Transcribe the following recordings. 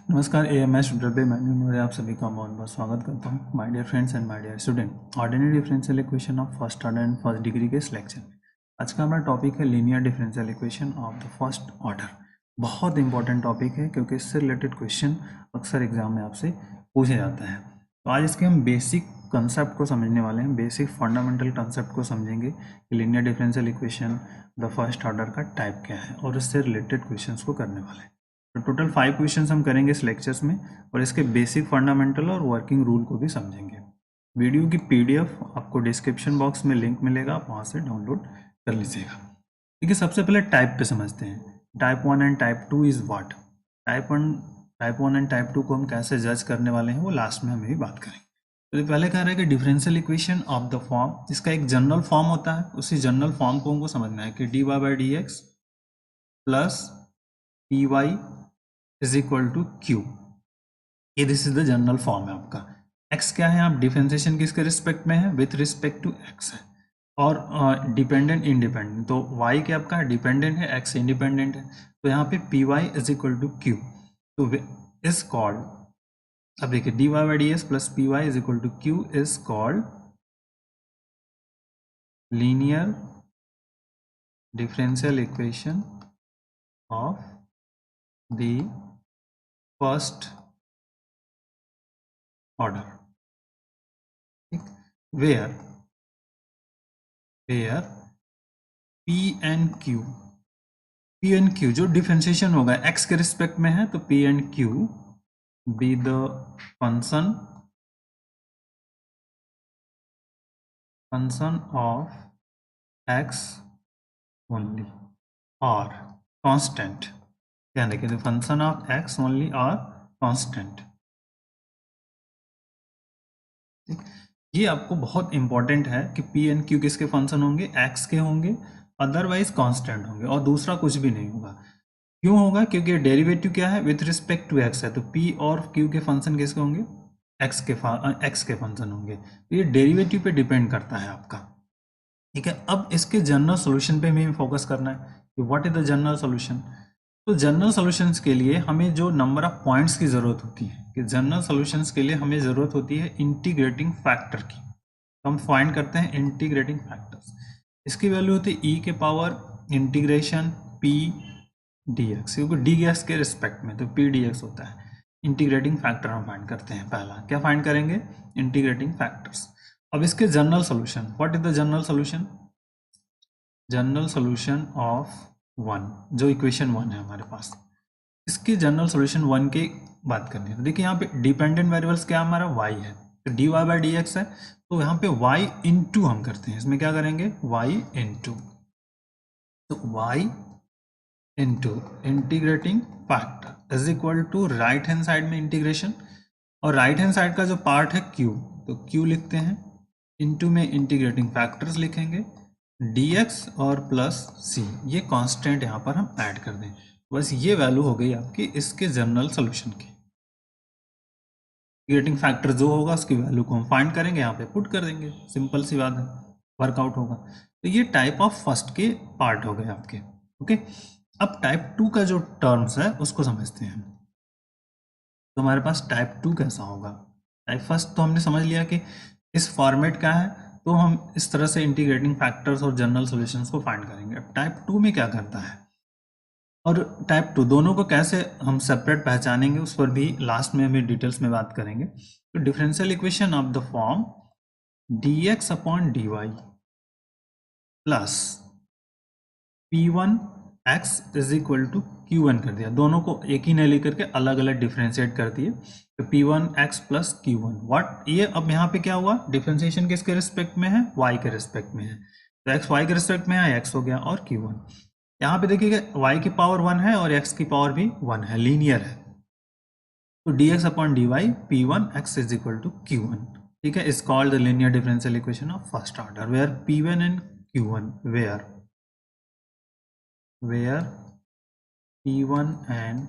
नमस्कार AMS tutor पे मैं न्यूमर आप सभी का बहुत बहुत स्वागत करता हूँ my dear friends and my dear student. Ordinary differential equation of first order and first degree के इस लेक्चर में आज का हमारा टॉपिक है linear differential equation of the first order. बहुत इंपॉर्टेंट टॉपिक है क्योंकि इससे रिलेटेड क्वेश्चन अक्सर एग्जाम में आपसे पूछे जाता है। तो आज इसके हम बेसिक कंसेप्ट को समझने वाले हैं, बेसिक फंडामेंटल कंसेप्ट को समझेंगे कि linear differential equation the first order का टाइप क्या है और इससे रिलेटेड क्वेश्चंस को करने वाले हैं। तो टोटल 5 क्वेश्चंस हम करेंगे इस लेक्चर्स में और इसके बेसिक फंडामेंटल और वर्किंग रूल को भी समझेंगे। वीडियो की पीडीएफ आपको डिस्क्रिप्शन बॉक्स में लिंक मिलेगा, आप वहाँ से डाउनलोड कर लीजिएगा। ठीक है, सबसे पहले टाइप पे समझते हैं। Type 1 and type 2 is what. Type 1 and type 2 को हम कैसे जज करने वाले हैं वो लास्ट में हम भी बात करेंगे। तो पहले कह रहा है कि differential equation of the form, इसका एक जनरल फॉर्म होता है, उसी जनरल फॉर्म को हमको समझना है कि D Y by D x plus P Y is equal to Q. ये this is the general form है आपका। x क्या है, आप डिफरेंशिएशन किसके रिस्पेक्ट में है, विथ रिस्पेक्ट टू x है। और डिपेंडेंट इंडिपेंडेंट, तो y क्या आपका डिपेंडेंट है, x इंडिपेंडेंट है। तो यहाँ पे p Y is equal to q, तो इज कॉल्ड, अब देखिए d Y by d s plus P Y is equal to q is called linear differential equation of the first order. where P and Q जो differentiation होगा x के respect में है, तो P and Q be the function of x only और constant. ध्यान रखिए, the function of x only और कांस्टेंट। ये आपको बहुत इंपॉर्टेंट है कि P एंड Q किसके फंक्शन होंगे, x के होंगे, अदरवाइज कांस्टेंट होंगे और दूसरा कुछ भी नहीं होगा। क्यों होगा, क्योंकि डेरिवेटिव क्या है, विथ रिस्पेक्ट टू x है, तो P और Q के फंक्शन किसके होंगे, x के फंक्शन होंगे। तो ये डेरिवेटिव पे डिपेंड करता है आपका। ठीक है, अब इसके जनरल सॉल्यूशन पे हमें फोकस करना है कि what is the general solution. तो जनरल सॉल्यूशंस के लिए हमें जो नंबर ऑफ पॉइंट्स की जरूरत होती है, कि जनरल सॉल्यूशंस के लिए हमें जरूरत होती है इंटीग्रेटिंग फैक्टर की। तो हम फाइंड करते हैं इंटीग्रेटिंग फैक्टर्स। इसकी वैल्यू होती है e के पावर इंटीग्रेशन p dx, क्योंकि dx के रिस्पेक्ट में तो p dx होता है। इंटीग्रेटिंग फैक्टर हम फाइंड करते हैं। पहला क्या फाइंड करेंगे, इंटीग्रेटिंग फैक्टर्स। अब इसके general solution, what is the general solution, general solution of 1, जो इक्वेशन 1 है हमारे पास, इसके जनरल सॉल्यूशन 1 की बात करनी है। तो देखिए यहाँ पे डिपेंडेंट वेरिएबल्स क्या हमारा y है, तो d Y by D x है, तो यहाँ पे y इंटू हम करते हैं, इसमें क्या करेंगे y इंटू, तो y into integrating factor is equal to right hand side में इंटीग्रेशन, और राइट हैंड साइड का जो पार्ट है q, तो q लिखते हैं, इंटू में इंटीग्रेटिंग फैक्टर्स लिखेंगे dx और प्लस c, ये कांस्टेंट यहाँ पर हम ऐड कर दें। बस ये वैल्यू हो गई आपकी इसके जनरल सॉल्यूशन की। इंटीग्रेटिंग फैक्टर जो होगा उसकी वैल्यू को हम फाइंड करेंगे, यहाँ पे पुट कर देंगे, सिंपल सी बात है, वर्कआउट होगा। तो ये टाइप ऑफ फर्स्ट के पार्ट हो गए आपके। ओके, अब टाइप 2 का जो टर्म्स है उसको समझते हैं। तो हमारे पास टाइप 2 कैसा होगा। टाइप फर्स्ट तो हमने समझ लिया कि इस फॉर्मेट का है, तो हम इस तरह से इंटीग्रेटिंग फैक्टर्स और जनरल सॉल्यूशंस को फाइंड करेंगे। अब टाइप 2 में क्या करता है और टाइप 2 दोनों को कैसे हम सेपरेट पहचानेंगे, उस पर भी लास्ट में हमें डिटेल्स में बात करेंगे। तो differential equation of the form dx upon dy plus p1 x is equal to q1 कर दिया, दोनों को एक ही नहीं लेकर के अलग अलग डिफरेंशिएट कर दिए, तो p1 x plus q1 what, ये अब यहाँ पे क्या हुआ, डिफरेंशिएशन किसके रिस्पेक्ट में है, y के रिस्पेक्ट में है, तो x y के रिस्पेक्ट में है, x हो गया और q1। यहाँ पे देखिएगा y की पावर 1 है और x की पावर भी 1 है, लीनियर है, तो dx upon dy p1 x is equal to q1। ठीक है, is called the linear differential equation of first order where p1 and q1 where p1 and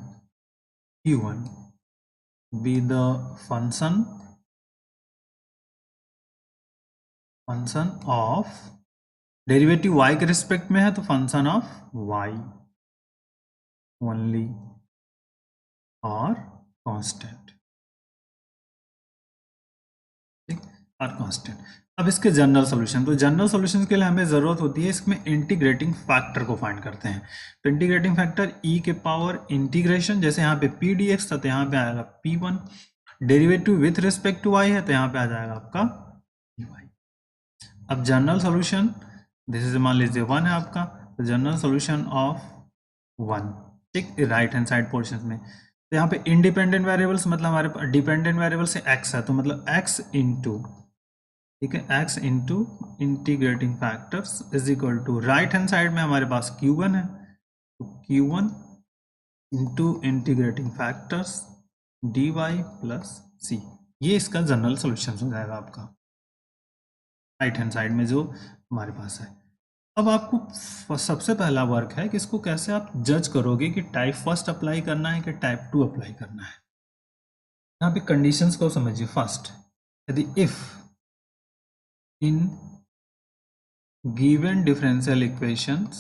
q1 be the function of derivative y के respect में है, तो function of y only और constant, ठीक, are constant. अब इसके general solution, तो general solution के लिए हमें जरूरत होती है इसमें इंटीग्रेटिंग फैक्टर को फाइंड करते हैं। तो इंटीग्रेटिंग फैक्टर ई के पावर इंटीग्रेशन, जैसे यहाँ पे पी डी एक्स था तो यहाँ पे आएगा p one, derivative with respect to y है तो यहाँ पे आ जाएगा आपका पी वाई। अब जनरल सॉल्यूशन, दिस इज मान लीजिए वन है आपका, तो जनरल सॉल्यूशन ऑफ वन, ठीक, राइट हैंड साइड पोर्शन में। तो यहाँ पे इंडिपेंडेंट वेरिएबल्स मतलब हमारे पास डिपेंडेंट वेरिएबल से एक्स है, तो मतलब एक्स इंटू, ठीक है, x into integrating factors is equal to right hand side में हमारे पास Q1 है, तो Q1 into integrating factors dy plus C, ये इसका जनरल सॉल्यूशन हो जाएगा आपका राइट हैंड साइड में जो हमारे पास है। अब आपको सबसे पहला वर्क है कि इसको कैसे आप जज करोगे कि टाइप फर्स्ट अप्लाई करना है कि टाइप टू अप्लाई करना है। यहाँ पे कंडीशंस को समझिए। फर्स्ट, यदि if in given differential equations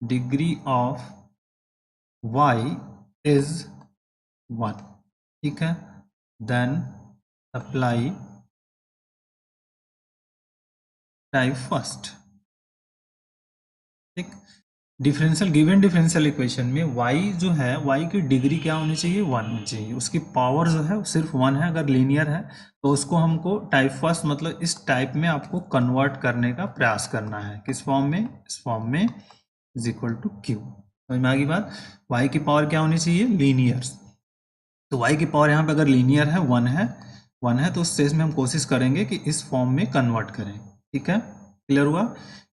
degree of y is 1, ठीक है, then apply type first, ठीक। डिफरेंशियल, गिवन डिफरेंशियल इक्वेशन में y जो है, y की डिग्री क्या होनी चाहिए, 1 होनी चाहिए, उसकी पावर जो है सिर्फ 1 है। अगर लीनियर है तो उसको हमको टाइप फर्स्ट मतलब इस टाइप में आपको कन्वर्ट करने का प्रयास करना है। किस फॉर्म में, इस फॉर्म में, इज इक्वल टू क्यू। समझ में आ गई बात। y की पावर क्या होनी चाहिए, लीनियर, तो y की पावर यहाँ पे अगर लीनियर है 1 है तो उस केस में हम कोशिश करेंगे कि इस फॉर्म में कन्वर्ट करें, ठीक है। क्लियर हुआ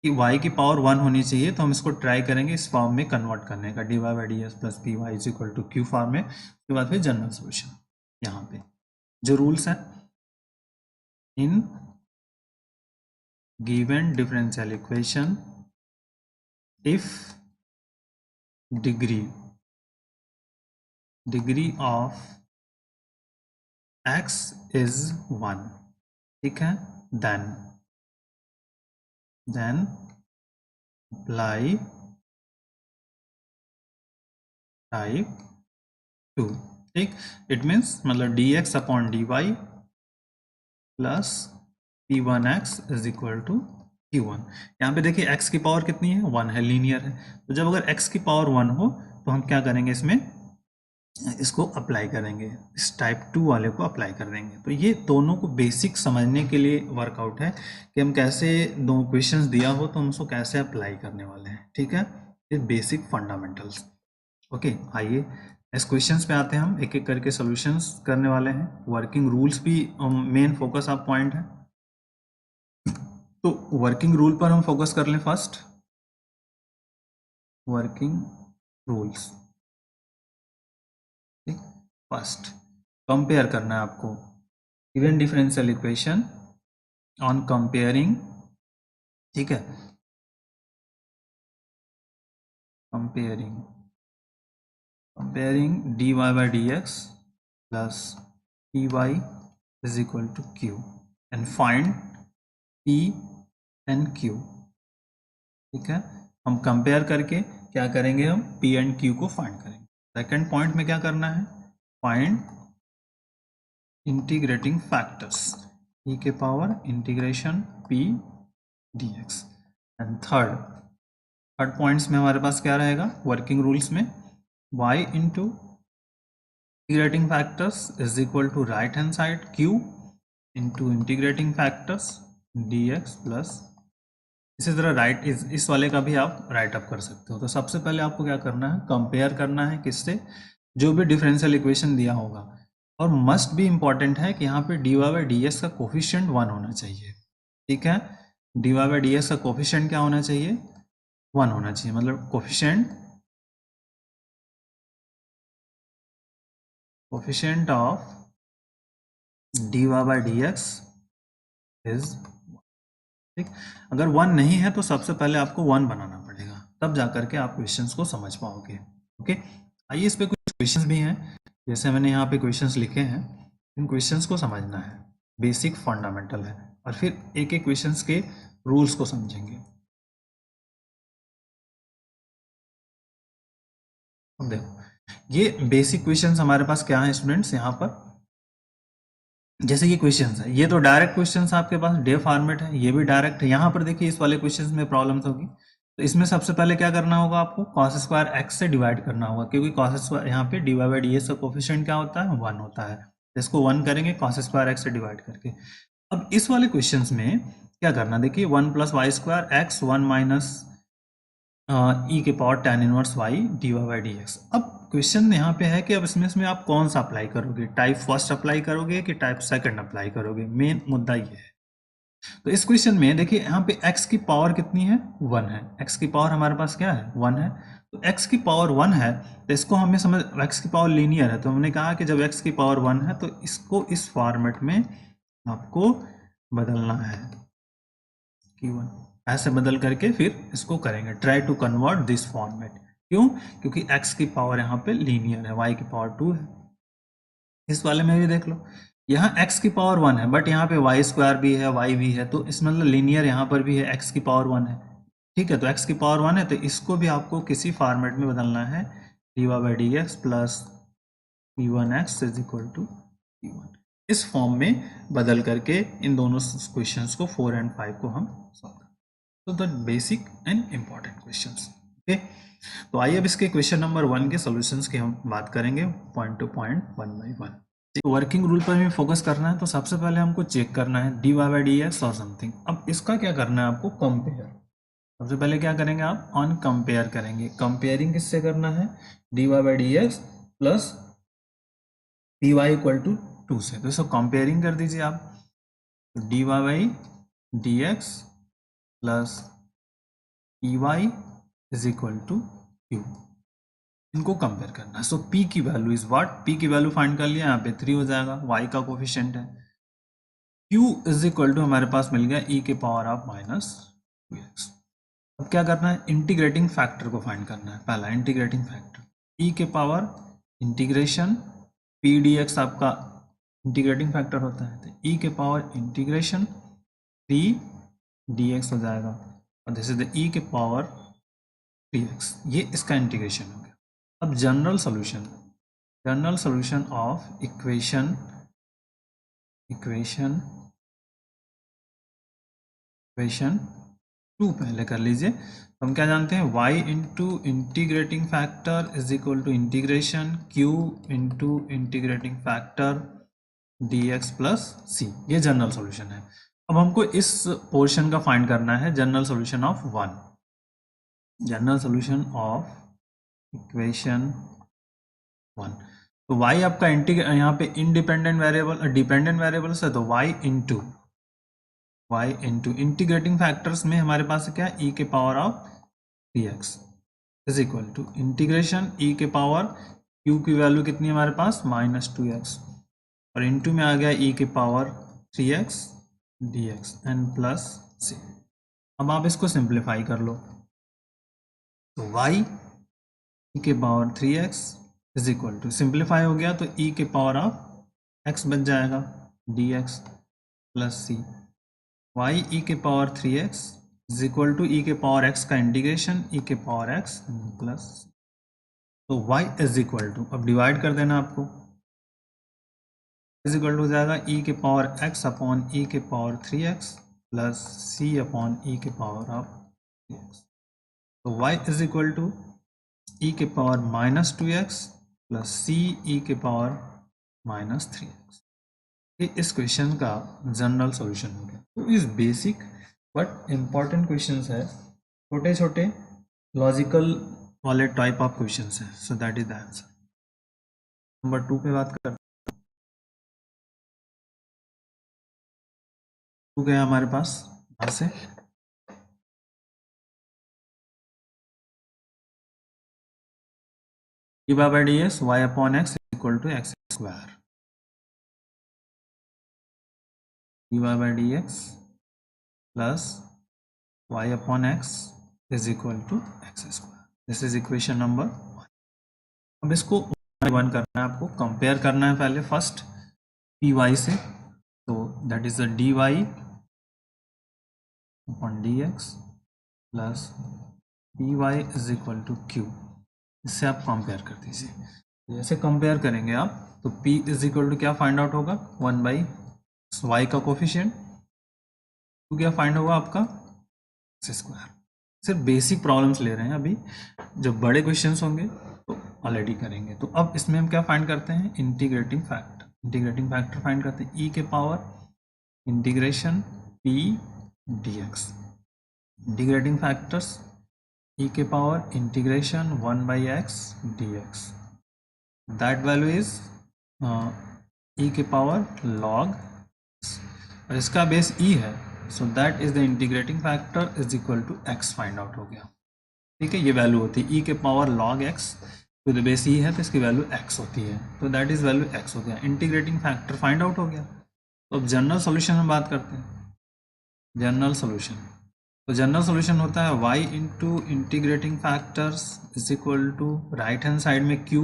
कि y की पावर 1 होनी चाहिए, तो हम इसको ट्राई करेंगे इस फॉर्म में कन्वर्ट करने का, d Y by d s plus P Y is equal to q form में। उसके बाद फिर जनरल सोल्यूशन। यहाँ पे जो रूल्स है, in given differential equation if degree of x is 1, ठीक है, then apply type 2, ठीक। इट मीन्स मतलब dx upon dy plus p1x is equal to q1। यहाँ पे देखिए x की पावर कितनी है, 1 है, लीनियर है। तो जब अगर x की पावर 1 हो तो हम क्या करेंगे, इसमें इसको अप्लाई करेंगे, इस टाइप 2 वाले को अप्लाई कर देंगे। तो ये दोनों को बेसिक समझने के लिए वर्कआउट है कि हम कैसे, दो क्वेश्चंस दिया हो तो हम उसको कैसे अप्लाई करने वाले हैं, ठीक है। ये बेसिक फंडामेंटल्स। ओके, आइए इस क्वेश्चंस पे आते हैं। हम एक एक करके सॉल्यूशंस करने वाले हैं। वर्किंग रूल्स भी मेन फोकस ऑफ पॉइंट है, तो वर्किंग रूल पर हम फोकस कर लें। First, working rules, first compare करना है आपको given differential equation on comparing, ठीक है, comparing dy by dx plus py is equal to q and find p and q, ठीक है। हम कंपेयर करके क्या करेंगे, हम p एंड q को फाइंड करेंगे। सेकंड पॉइंट में क्या करना है, फाइंड इंटीग्रेटिंग फैक्टर्स e के power integration p dx। And third points में हमारे पास क्या रहेगा, वर्किंग रूल्स में y into integrating factors is equal to right hand side q into integrating factors dx plus, इसी तरह राइट इस वाले का भी आप राइट अप कर सकते हो। तो सबसे पहले आपको क्या करना है, कंपेयर करना है किससे, जो भी डिफरेंशियल इक्वेशन दिया होगा। और मस्ट भी इंपॉर्टेंट है कि यहाँ पे dy बाई डी एस का कोफिशिएंट 1 होना चाहिए, ठीक है। dy बाई डी एस का कोफिशिएंट क्या होना चाहिए, 1 होना चाहिए, मतलब coefficient of dy by D x is, ठीक। अगर 1 नहीं है तो सबसे पहले आपको 1 बनाना पड़ेगा, तब जाकर के आप क्वेश्चंस को समझ पाओगे। ओके, आइए इस पे कुछ क्वेश्चंस भी हैं, जैसे मैंने यहाँ पे क्वेश्चंस लिखे हैं, इन क्वेश्चंस को समझना है, बेसिक फंडामेंटल है, और फिर एक एक क्वेश्चंस के रूल्स को समझेंगे। देखो ये बेसिक क्वेश्चंस हमारे पास क्या है स्टूडेंट्स, यहाँ पर जैसे ये क्वेश्चंस है, ये तो डायरेक्ट क्वेश्चंस आपके पास डे फॉर्मेट है, ये भी डायरेक्ट है। यहाँ पर देखिए इस वाले क्वेश्चंस में प्रॉब्लम्स होगी, तो इसमें सबसे पहले क्या करना होगा आपको, कॉस स्क्वायर एक्स से डिवाइड करना होगा, क्योंकि कॉस स्क्वायर यहाँ पे d Y by D x का कोफिशिएंट क्या होता है, 1 होता है। इसको 1 करेंगे कॉस स्क्वायर एक्स से डिवाइड करके। अब इस वाले क्वेश्चंस में क्या करना, देखिए 1 plus Y square X 1 minus E के power tan inverse Y D Y by D X. अब क्वेश्चन यहाँ पे है कि अब इसमें आप कौन सा अप्लाई करोगे, टाइप फर्स्ट अप्लाई करोगे कि टाइप सेकंड अप्लाई करोगे, मेन मुद्दा ये है। तो इस क्वेश्चन में देखिए यहाँ पे x की पावर कितनी है, 1 है। x की पावर हमारे पास क्या है, 1 है। तो x की पावर 1 है तो इसको हमें समझ, x की पावर लीनियर है, तो हमने कहा कि जब x की पावर 1 है तो इसको इस फॉर्मेट में आपको बदलना है कि 1 ऐसे बदल करके फिर इसको करेंगे, try to convert this format. क्यों, क्योंकि x की पावर यहाँ पे लीनियर है, y की पावर 2 है। इस वाले में भी देख लो, यहाँ x की पावर 1 है बट यहाँ पे वाई स्क्वायर भी है, y भी है, तो इसमें मतलब लीनियर यहाँ पर भी है, x की पावर 1 है। ठीक है, तो x की पावर 1 है तो इसको भी आपको किसी फॉर्मेट में बदलना है, d Y by D x plus p one x is equal to p one. इस फॉर्म में बदल करके इन दोनों क्वेश्चंस को 4 एंड 5 को हम सॉल्व करें। तो the basic and important questions. Okay, तो आइए अब इसके क्वेश्चन नंबर 1 के सॉल्यूशंस की हम बात करेंगे point two point, 1 by 1। Working rule पर हमें फोकस करना है, तो सबसे पहले हमको चेक करना है d Y by D x और समथिंग। अब इसका क्या करना है आपको, कंपेयर। सबसे पहले क्या करेंगे आप, ऑन कंपेयर करेंगे। कंपेयरिंग किससे करना है, d Y by D x plus P y equal to 2 से। तो इसको कंपेयरिंग कर दीजिए आप, d Y by D x plus P Y is equal to q, इनको कंपेयर करना है। सो p की वैल्यू इज व्हाट, p की वैल्यू फाइंड कर लिया, यहाँ पे 3 हो जाएगा, y का कोफिशिएंट है। q इज इक्वल टू हमारे पास मिल गया e के पावर ऑफ माइनस 2x। अब क्या करना है, इंटीग्रेटिंग फैक्टर को फाइंड करना है। पहला इंटीग्रेटिंग फैक्टर, e के पावर इंटीग्रेशन p dx आपका इंटीग्रेटिंग फैक्टर होता है, तो e के पावर इंटीग्रेशन p dx हो जाएगा, और दिस इज द e के पावर 3x, ये इसका इंटीग्रेशन हो गया। अब जनरल सॉल्यूशन ऑफ इक्वेशन 2 पहले कर लीजिए। तो हम क्या जानते हैं, y into integrating factor is equal to integration q into integrating factor dx plus c, ये जनरल सॉल्यूशन है। अब हमको इस पोर्शन का फाइंड करना है general solution of 1, general solution of equation 1। तो y आपका यहाँ पे इंडिपेंडेंट वेरिएबल डिपेंडेंट वेरिएबल्स है, तो y इंटू इंटीग्रेटिंग फैक्टर्स में हमारे पास क्या है, e के power of 3x is equal to integration e के पावर q की वैल्यू कितनी है हमारे पास, माइनस 2x, और इंटू में आ गया e के power 3x dx and plus c। अब आप इसको सिंप्लीफाई कर लो, तो y e के power 3x is equal to, simplify हो गया तो e के पावर ऑफ x बच जाएगा dx plus c, y e के power 3x is equal to e के पावर x का इंटीग्रेशन e के पावर x प्लस, तो y इज इक्वल टू, अब डिवाइड कर देना आपको, इज इक्वल टू हो जाएगा e के पावर x अपॉन e के power 3x plus c upon e के पावर ऑफ 3x। तो y is equal to e के power minus 2x plus c e के पावर माइनस 3x। ये इस क्वेश्चन का जनरल सॉल्यूशन हो गया। तो इस बेसिक बट इम्पॉर्टेंट क्वेश्चंस है, छोटे छोटे लॉजिकल वाले टाइप ऑफ क्वेश्चंस है। So that is the answer. Number 2 पे बात करते हैं। 2 गया हमारे पास यहाँ से, d Y by D x y upon x equal to x square, D Y by D x plus y upon x is equal to x square. This is equation number 1। अब इसको 1 करना है, आपको कंपेयर करना है पहले first P y से, तो that is the d Y upon D x plus P Y is equal to q. इससे आप कंपेयर कर दीजिए। जैसे कंपेयर करेंगे आप तो p इज इक्वल टू क्या फाइंड आउट होगा, 1/y का कोफिशिएंट, तो क्या फाइंड होगा आपका एक्स स्क्वायर। सिर्फ बेसिक प्रॉब्लम्स ले रहे हैं अभी, जब बड़े क्वेश्चंस होंगे तो ऑलरेडी करेंगे। तो अब इसमें हम क्या फाइंड करते हैं, integrating factor. Integrating factor find करते हैं ई के power integration p dx। Integrating factors e के power integration 1/x dx, that value is e के पावर log, और इसका बेस e है, so that is the integrating factor is equal to x find out हो गया। ठीक है, ये वैल्यू होती है e के पावर log x, तो द बेस e है तो इसकी वैल्यू x होती है, तो दैट इज वैल्यू x हो गया, इंटीग्रेटिंग फैक्टर फाइंड आउट हो गया। तो अब जनरल सॉल्यूशन में बात करते हैं। जनरल सॉल्यूशन, तो जनरल सॉल्यूशन होता है y into integrating factors is equal to right hand side में q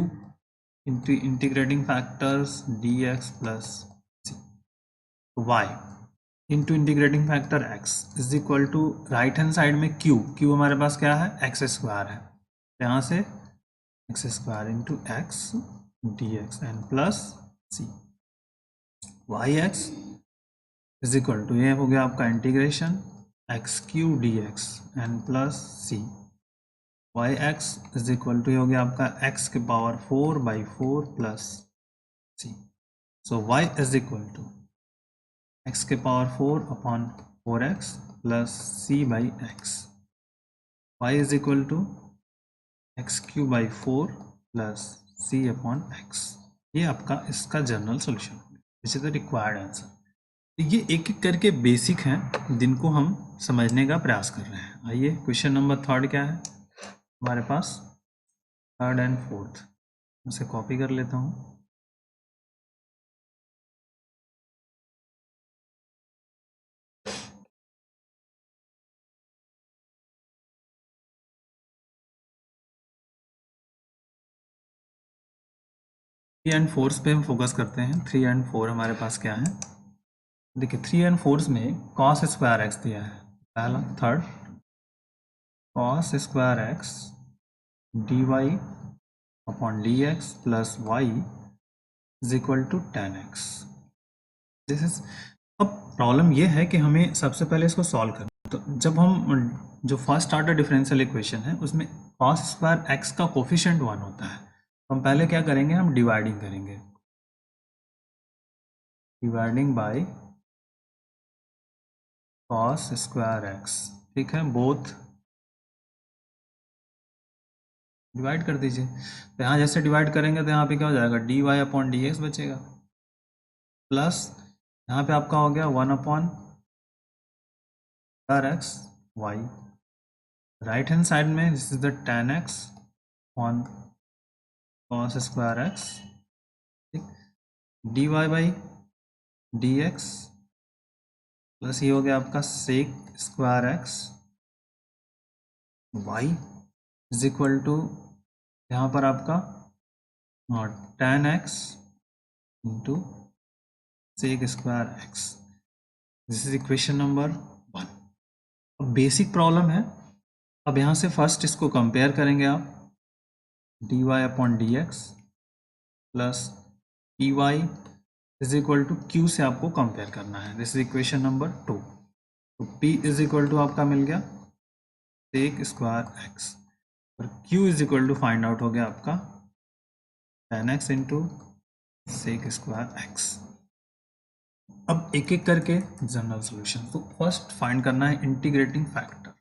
into integrating factors dx plus c। y into integrating factor x is equal to right hand side में q हमारे पास क्या है, x square है, यहाँ से X square into X D X and plus C. Y X is equal to, ये हो गया आपका integration X Q D X and plus C. Y X is equal to, ये हो गया आपका एक्स के power 4/4 plus C. So Y is equal to X के power 4 upon 4x plus C by X. Y is equal to X Q by 4 plus C upon x. ये आपका इसका general solution है, this is the required answer. तो ये एक एक करके बेसिक हैं जिनको हम समझने का प्रयास कर रहे हैं। आइए क्वेश्चन नंबर 3 क्या है हमारे पास, 3rd एंड 4th, उसे कॉपी कर लेता हूँ। थ्री एंड फोर्स पे हम फोकस करते हैं। 3 एंड 4 हमारे पास क्या है, देखिए 3 एंड 4 में कॉस स्क्वायर एक्स दिया है, पहला, third cos square x d Y upon D x plus y is equal to ten x. This is, अब प्रॉब्लम ये है कि हमें सबसे पहले इसको सॉल्व करना। तो जब हम जो फर्स्ट ऑर्डर डिफरेंशियल इक्वेशन है उसमें कॉस स्क्वायर एक्स का कोफिशिएंट 1 होता है, तो हम पहले क्या करेंगे, हम डिवाइडिंग करेंगे, dividing by cos square X. ठीक है, बोथ डिवाइड कर दीजिए। तो यहाँ जैसे डिवाइड करेंगे तो यहाँ पे क्या हो जाएगा, D Y upon D X बचेगा, प्लस यहाँ पे आपका हो गया 1 upon X Y. Right hand side में this is the tan X on cos square X, ठीक, D Y by D x plus ये हो गया आपका sec square X Y is equal to, यहाँ पर आपका tan x into sec square X. This is equation number 1। अब basic problem है, अब यहाँ से फर्स्ट इसको कंपेयर करेंगे आप, d Y upon D x plus P Y is equal to q से आपको कंपेयर करना है, दिस इज इक्वेशन नंबर 2। तो p इज इक्वल टू आपका मिल गया सेक स्क्वायर एक्स, और q is equal to find out हो गया आपका tan x into sec square x. अब एक एक करके जनरल सॉल्यूशन, तो फर्स्ट फाइंड करना है इंटीग्रेटिंग फैक्टर।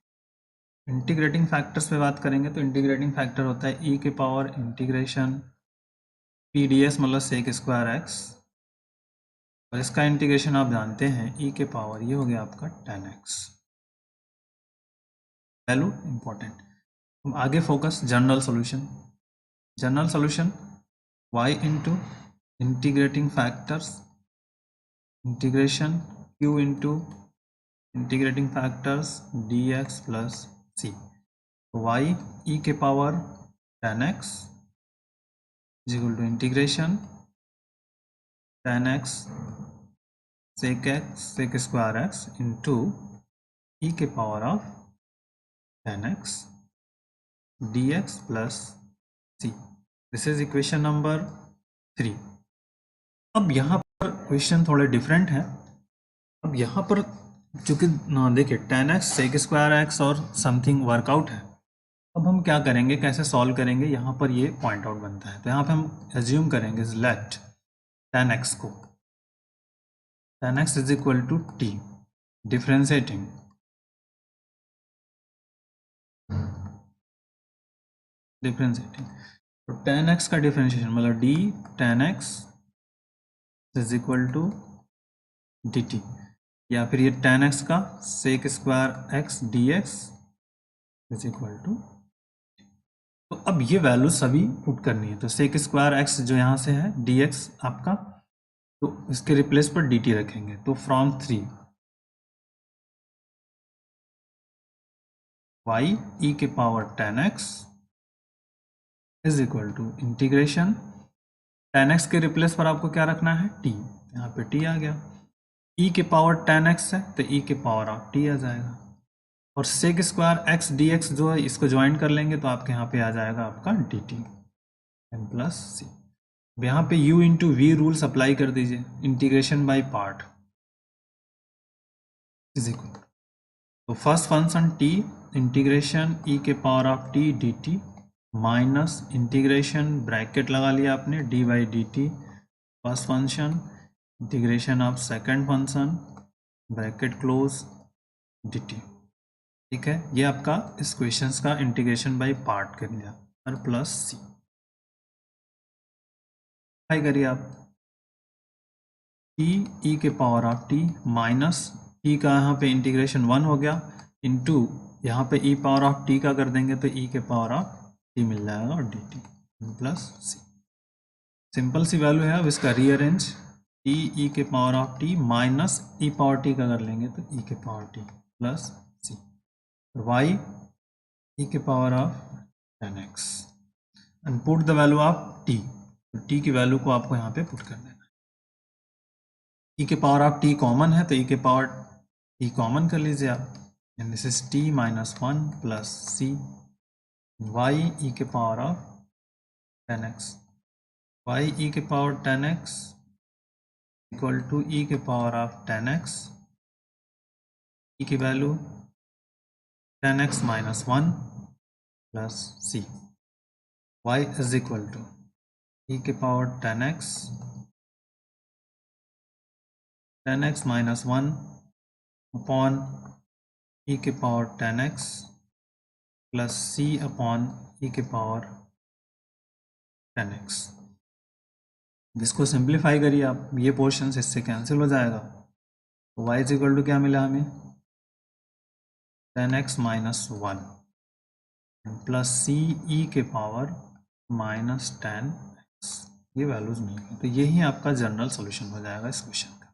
इंटीग्रेटिंग फैक्टर्स पे बात करेंगे तो इंटीग्रेटिंग फैक्टर होता है e के power integration P D S मतलब सेक स्क्वायर एक्स, और इसका इंटीग्रेशन आप जानते हैं e के पावर, ये हो गया आपका tan एक्स। Value important. हम आगे focus general solution. General solution y into integrating factors integration q into integrating factors dx plus c। y e के power tan x is equal to integration tan x sec square x into e के power of tan x dx plus c. This is equation number 3। अब यहाँ पर question थोड़े different है। अब यहाँ पर चूंकि देखिए tan x sec square x और समथिंग वर्कआउट है। अब हम क्या करेंगे, कैसे सॉल्व करेंगे, यहाँ पर ये पॉइंट आउट बनता है। तो यहाँ पे हम एज्यूम करेंगे लेट tan x को, tan x is equal to t, differentiating तो tan x का डिफ्रेंशिएशन मतलब d tan x is equal to dt, या फिर ये tan x का sec square x dx is equal to. तो अब ये वैल्यू सभी पुट करनी है। तो sec स्क्वायर x जो यहाँ से है dx आपका, तो इसके रिप्लेस पर dt रखेंगे। तो फ्रॉम 3 y e के power tan x is equal to integration, tan x के रिप्लेस पर आपको क्या रखना है, t। यहाँ पे t आ गया। e के पावर tan x है तो e के पावर ऑफ t आ जाएगा। और sec स्क्वायर x dx जो है इसको ज्वाइन कर लेंगे तो आपके यहाँ पे आ जाएगा आपका dt n प्लस सी। अब यहाँ पे u into V rules apply कर दीजिए, integration by part is equal. तो first function t integration e के power of t dt minus integration bracket लगा लिया आपने dy dt first function integration of second function bracket close dt। ठीक है, ये आपका इस क्वेश्चंस का इंटीग्रेशन बाय पार्ट कर लिया और प्लस सी। ट्राई करिए आप टी ई के power of T minus T का यहाँ पे इंटीग्रेशन 1 हो गया इंटू यहाँ पे ई पावर ऑफ टी का कर देंगे तो ई के पावर ऑफ टी मिल जाएगा और डी टी प्लस सी। सिंपल सी वैल्यू है। अब इसका रीअरेंज टी ई के power of T minus E power T का कर लेंगे तो ई के power T plus c, y e के power of tan x and put the value of t। तो t की वैल्यू को आपको यहाँ पे पुट कर देना है। e के पावर ऑफ t कॉमन है तो e के पावर t कॉमन कर लीजिए आप, and this is t minus 1 plus c y e के power of tan x, y e के power tan x equal to e के power of tan x, e की value tan x minus 1 plus c, y is equal to e के power tan x minus 1 upon e के power tan x plus c upon e के power tan x। जिसको simplify करिए आप, ये portion इससे cancel हो जाएगा। तो y इज इक्वल टू क्या मिला हमें, tan x माइनस 1 प्लस सी ई के पावर माइनस tan x, ये वैल्यूज मिल गई। तो यही आपका जनरल सॉल्यूशन हो जाएगा इस क्वेश्चन का,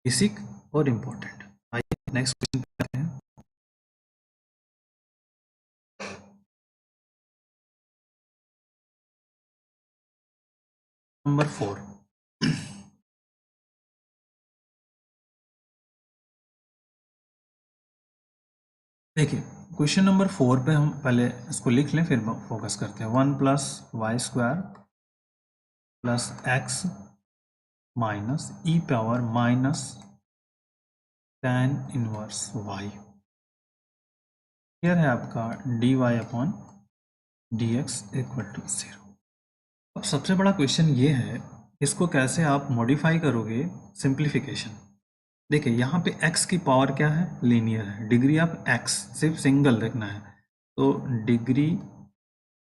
बेसिक और इम्पोर्टेंट। आइए नेक्स्ट क्वेश्चन करते हैं। नंबर 4। देखिए क्वेश्चन नंबर 4 पे हम पहले इसको लिख लें फिर फोकस करते हैं। 1 plus Y square plus X minus E power minus tan inverse y। Clear है आपका dy upon dx equal to 0। अब सबसे बड़ा क्वेश्चन ये है, इसको कैसे आप मॉडिफाई करोगे, सिंप्लीफिकेशन। देखिए यहाँ पे x की पावर क्या है, लीनियर है। डिग्री ऑफ x सिर्फ सिंगल रखना है, तो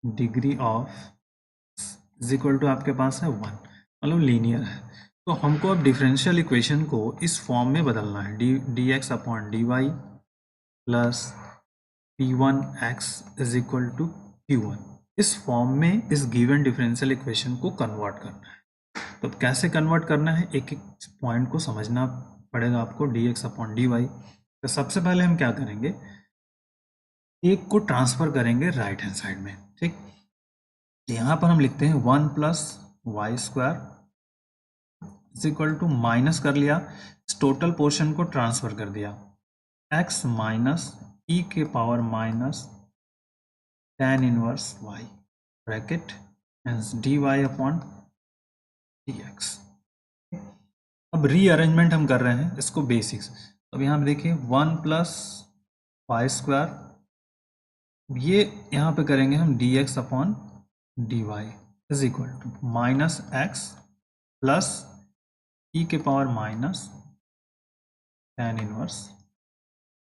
degree of is equal to आपके पास है 1, मतलब लीनियर है। तो हमको अब डिफरेंशियल इक्वेशन को इस फॉर्म में बदलना है, d x upon d Y plus p one x is equal to q one. इस फॉर्म में इस गिवन डिफरेंशियल इक्वेशन को कन्वर्ट करना है। तो अब कैसे कन्वर्ट करना है, एक एक पॉइंट को समझना पड़ेगा आपको। D x upon d y, तो सबसे पहले हम क्या करेंगे, एक को ट्रांसफर करेंगे राइट हैंड साइड में। ठीक, यहाँ पर हम लिखते हैं 1 plus Y square is equal to minus कर लिया, इस टोटल पोर्शन को ट्रांसफर कर दिया, x माइनस ई के power minus tan inverse y bracket hence dy upon dx। अब रीअरेंजमेंट हम कर रहे हैं इसको बेसिक्स। अब यहाँ पे देखिए 1 प्लस वाई स्क्वायर, ये यहाँ पे करेंगे हम dx upon dy is equal to minus X plus E के पावर माइनस tan इनवर्स,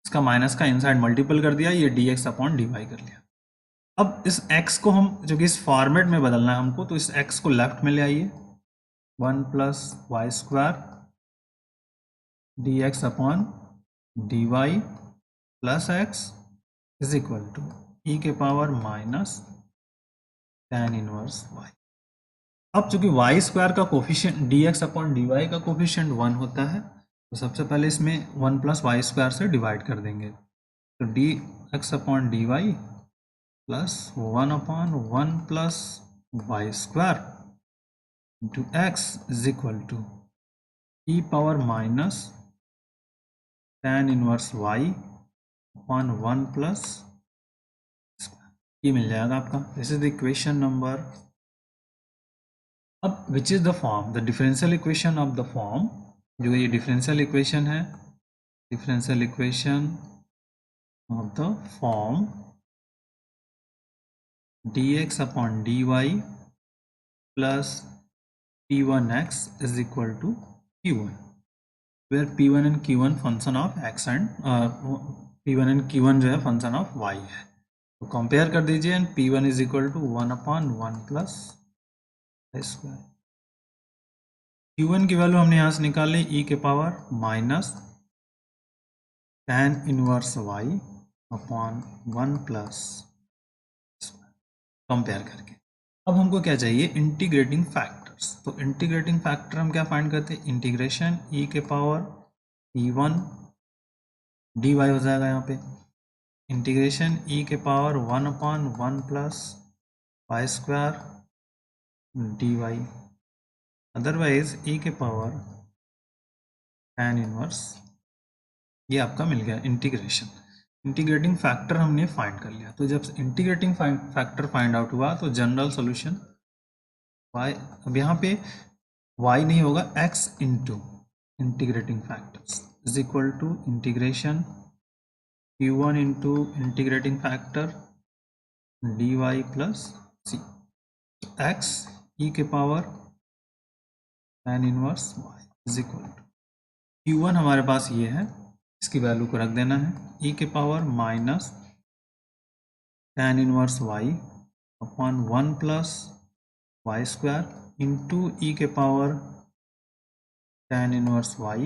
इसका माइनस का इनसाइड मल्टीपल कर दिया, ये dx अपॉन dy कर लिया। अब इस x को हम जो कि इस फॉर्मेट में बदलना है हमको, तो इस x को लेफ्ट में ले आइए, 1 plus Y square dx upon dy plus x is equal to E के power minus tan inverse y। अब चूंकि वाई स्क्वायर का कोफिशिएंट dx अपॉन dy का कोफिशिएंट 1 होता है, तो सबसे पहले इसमें 1 प्लस वाई स्क्वायर से डिवाइड कर देंगे, तो dx upon dy plus 1 upon 1 plus Y square into X is equal to E power minus tan inverse y upon 1 plus, ये मिल जाएगा आपका। This is the equation number. अब which is the form, the differential equation of the form, जो ये differential equation है, differential equation of the form dx upon dy plus p1x is equal to q1, where p1 and q1 function of x and p1 and q1 जो है function of y है, तो compare कर दीजिए and p1 is equal to 1 upon 1 plus square. q1 की value हमने यहाँ से निकाल ली, e के power minus tan inverse y upon 1 plus, compare करके। अब हमको क्या चाहिए, इंटीग्रेटिंग फैक्टर्स। तो इंटीग्रेटिंग फैक्टर हम क्या फाइंड करते हैं, इंटीग्रेशन e के पावर p1 dy हो जाएगा यहाँ पे, इंटीग्रेशन e के power 1 upon 1 plus Y square dy, otherwise e के पावर tan इनवर्स, ये आपका मिल गया इंटीग्रेशन। इंटीग्रेटिंग फैक्टर हमने फाइंड कर लिया, तो जब इंटीग्रेटिंग फैक्टर फाइंड आउट हुआ तो जनरल सॉल्यूशन y, अब यहाँ पे y नहीं होगा, x into integrating factors is equal to integration q1 into integrating factor dy plus c, x e के power tan inverse y is equal to q1 हमारे पास ये है, इसकी वैल्यू को रख देना है, e के power minus tan inverse y upon 1 plus Y square into E के power tan inverse y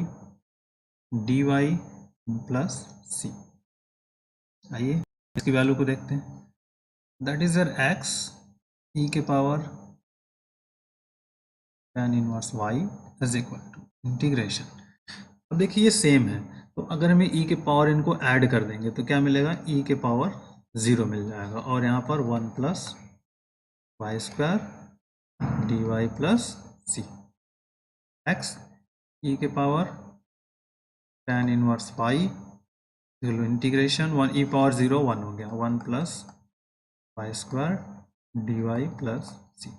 dy plus c। आइए इसकी वैल्यू को देखते हैं, that is your x e के power tan inverse y is equal to integration. अब देखिए ये सेम है, तो अगर हमें e के पावर इनको ऐड कर देंगे तो क्या मिलेगा, e के पावर 0 मिल जाएगा, और यहाँ पर 1 plus Y square D Y plus C, X E के power tan inverse y integration 1 e power 0 1 हो गया, 1 plus Y square D Y plus C,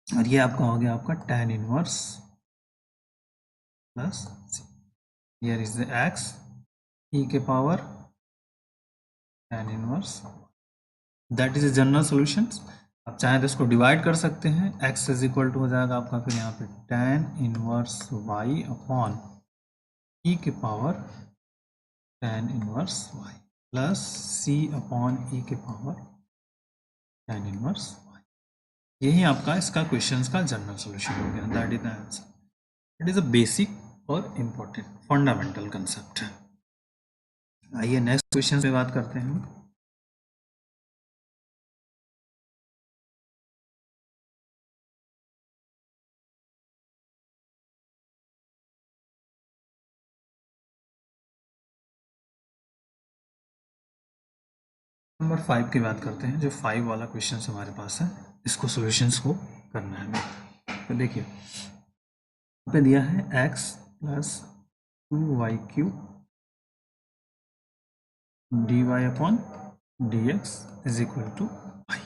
और ये आपका हो गया आपका tan inverse plus C. Here is the x e के power tan inverse, that is a general solutions. आप चाहे तो इसको डिवाइड कर सकते हैं, x इज इक्वल टू हो जाएगा आपका फिर यहाँ पे tan inverse y upon e के power tan inverse y plus c upon e के पावर tan इनवर्स y। यही आपका इसका क्वेश्चंस का जनरल सॉल्यूशन हो गया, that is the answer. It is a basic और इम्पोर्टेंट फंडामेंटल कंसेप्ट है। आइए नेक्स्ट क्वेश्चन पे बात करते हैं। नंबर 5 की बात करते हैं, जो 5 वाला क्वेश्चन हमारे पास है, इसको सॉल्यूशंस को करना है हमें। तो देखिए यहाँ पे दिया है x plus 2y cube dy upon dx is equal to y।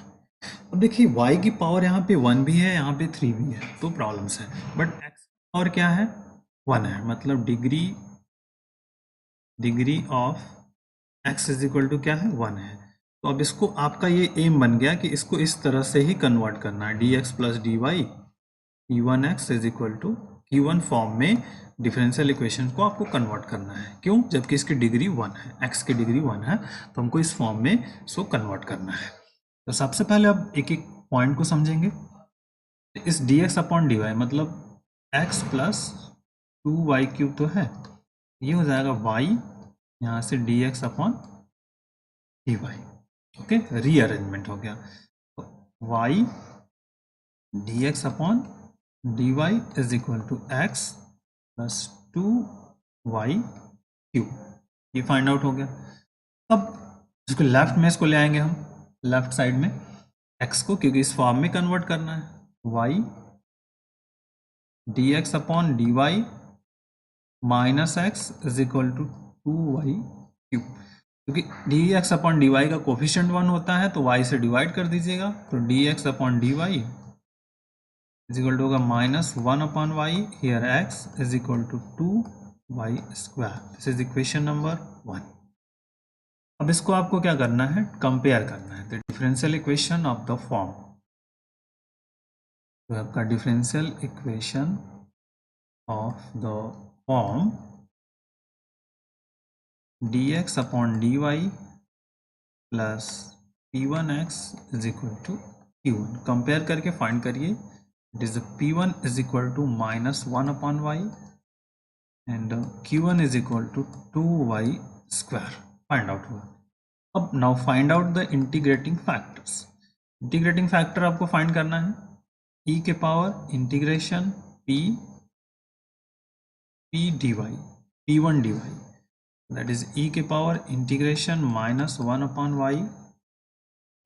अब देखिए y की पावर यहाँ पे 1 भी है, यहाँ पे 3 भी है, तो प्रॉब्लम्स है, बट x और क्या है 1 है, मतलब degree of x is equal to क्या है 1 है। तो अब इसको आपका ये एम बन गया कि इसको इस तरह से ही कन्वर्ट करना है, dx plus d y p1x is equal to q1 form में डिफरेंशियल इक्वेशन को आपको कन्वर्ट करना है। क्यों? जबकि इसकी डिग्री 1 है, x की डिग्री 1 है, तो हमको इस फॉर्म में इसको कन्वर्ट करना है। तो सबसे पहले अब एक एक पॉइंट को समझेंगे। इस dx अपॉन dy मतलब x प्लस 2y क्यूब तो है, ये हो जाएगा y यहाँ से dx upon dy। Okay, rearrangement हो गया, तो y dx upon dy is equal to x plus 2y cube, ये फाइंड आउट हो गया। अब इसको लेफ्ट में इसको ले आएंगे हम, लेफ्ट साइड में x को, क्योंकि इस फॉर्म में कन्वर्ट करना है, y dx upon dy minus x is equal to 2y cube, क्योंकि dx अपॉन dy का कोफिशिएंट 1 होता है, तो y से डिवाइड कर दीजिएगा, तो dx upon dy is equal to होगा minus 1 upon y, here x is equal to 2y square. This is equation number 1। अब इसको आपको क्या करना है, कंपेयर करना है, the differential equation of the form. तो आपका differential equation of the form dx upon dy plus p1x is equal to q1, compare करके फाइंड करिए। It is p1 is equal to minus 1 upon y and q1 is equal to 2y square, find out हुआ। अब now find out the integrating factors. Integrating factor आपको find करना है e के power integration p dy p1 dy, that is e के power integration minus 1 upon y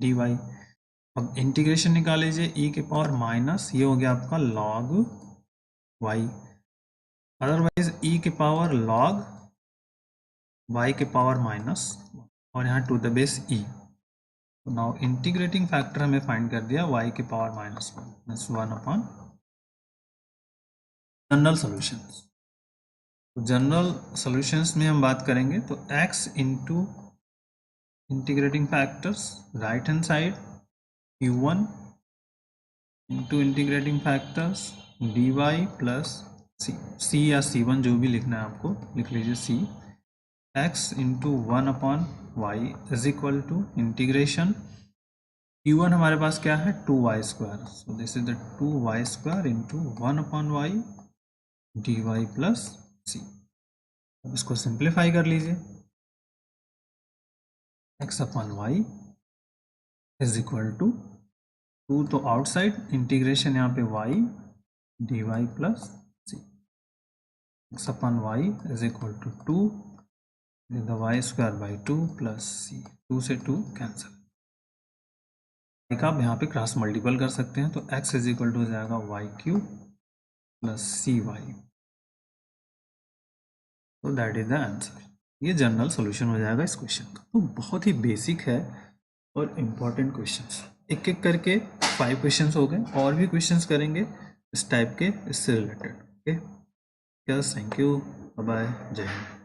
dy। अब integration निकाल लीजिए, e के पावर माइनस, ये हो गया आपका log y, अदरवाइज e के पावर log y के पावर माइनस, और यहाँ to the base e। Now integrating factor हमें फाइंड कर दिया y के power minus 1 upon. General solutions, general solutions में हम बात करेंगे तो x into integrating factors right hand side q1 into integrating factors dy plus c या c1 जो भी लिखना है आपको लिख लीजिए, c x into 1 upon y is equal to integration q1 हमारे पास क्या है 2y square, so this is the 2y square into 1 upon y dy plus c। अब इसको सिंप्लीफाई कर लीजिए, x upon y is equal to 2 तो outside, integration यहाँ पे y dy plus c, x upon y is equal to 2 the y square by 2 plus c, 2 से 2 cancel, एक आप यहाँ पे क्रॉस मल्टीपल कर सकते हैं, तो x इज इक्वल टू हो जाएगा y क्यूब प्लस cy, तो दैट इज द आंसर। ये जनरल सॉल्यूशन हो जाएगा इस क्वेश्चन का। तो बहुत ही बेसिक है और इम्पॉर्टेंट क्वेश्चंस, एक एक करके 5 क्वेश्चंस हो गए, और भी क्वेश्चंस करेंगे इस टाइप के, इससे related. Okay, thank you, bye bye, जय हिंद।